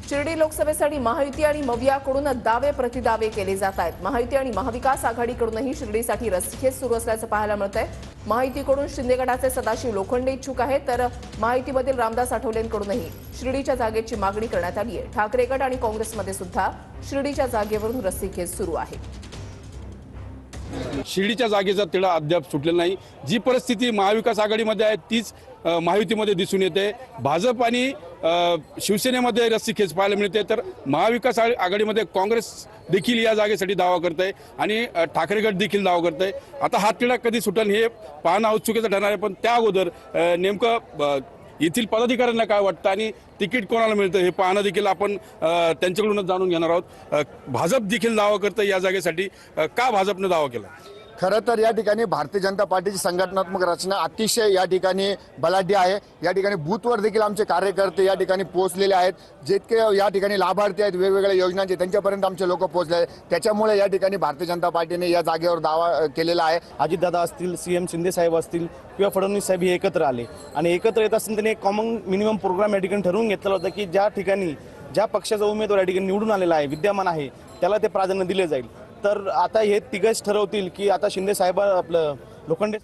शिर्डी लोकसभेसाठी महायुती आणि मवियाकडून दावे प्रतिदावे केले जात आहेत। महायुती आणि महाविकास आघाडीकडूनही शिर्डीसाठी रस्सीखेच सुरू असल्याचं पाहायला मिळतंय। महायुतीकडून शिंदे गटाचे सदाशिव लोखंडे इच्छुक आहेत, तर महायुतीमधील रामदास आठवलेंकडूनही शिर्डीच्या जागेची मागणी करण्यात आली आहे। ठाकरे गट आणि काँग्रेसमध्ये सुद्धा शिर्डीच्या जागेवरून रस्सीखेच सुरू आहे। शिर्डीच्या जागेचा तिढा अद्याप सुटलेला नाही। जी परिस्थिती महाविकास आघाडीमध्ये आहे तीच महायुतीमध्ये दिसून येते। भाजप आणि शिवसेनेमध्ये रस्सीखेच पाहायला मिळते, तर महाविकास आघाडीमध्ये काँग्रेस देखील या जागेसाठी दावा करते आणि ठाकरे गट देखील दावा करते। आता हा तिढा कधी सुटेल हे पाहणं औत्सुक्याचं ठरणार आहे, पण त्या अगोदर नेमकं येथील पदाधिकाऱ्यांना काय वाटतं आणि तिकीट कोणाला मिळतं हे पाहणं देखील आपण त्यांच्याकडूनच जाणून घेणार आहोत। भाजप देखील दावा करतं या जागेसाठी, का भाजपने दावा केला? खरं तर या ठिकाणी भारतीय जनता पार्टीची संघटनात्मक रचना अतिशय या ठिकाणी बलाढ्य आहे। या ठिकाणी बूथवर देखील आमचे कार्यकर्ते या ठिकाणी पोहोचलेले आहेत। जितके या ठिकाणी लाभार्थी आहेत वेगवेगळ्या योजनांचे त्यांच्यापर्यंत आमचे लोक पोहोचले आहेत। त्याच्यामुळे या ठिकाणी भारतीय जनता पार्टीने या जागेवर दावा केलेला आहे। अजितदादा असतील, सीएम शिंदे साहेब असतील किंवा फडणवीस साहेब हे एकत्र आले आणि एकत्र येत असताना त्यांनी एक कॉमन मिनिमम प्रोग्राम या ठिकाणी ठरवून घेतलेला होता की ज्या ठिकाणी ज्या पक्षाचा उमेदवार या ठिकाणी निवडून आलेला आहे, विद्यमान आहे, त्याला ते प्राधान्य दिले जाईल। तर आता हे तिघच ठरवतील की आता शिंदे साहेब आपलं लोखंडे